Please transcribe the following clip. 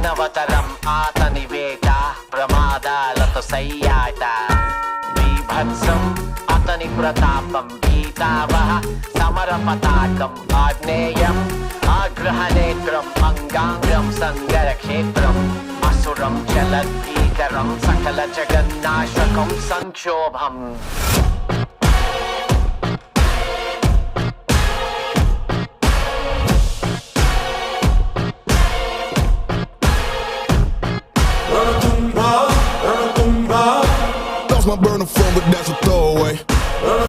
మానవతరం ఆతని వేట ప్రమాదాలతో సయ్యాట బీభత్సం అతని ప్రతాపం గీతావహ సమర పతాకం ఆగ్నేయం ఆగ్రహనేత్రం అంగాంగం సంగర క్షేత్రం అసురం చలద్భీకరం సకల జగన్నాశకం సంక్షోభం Lost my burner phone, but that's a throwaway.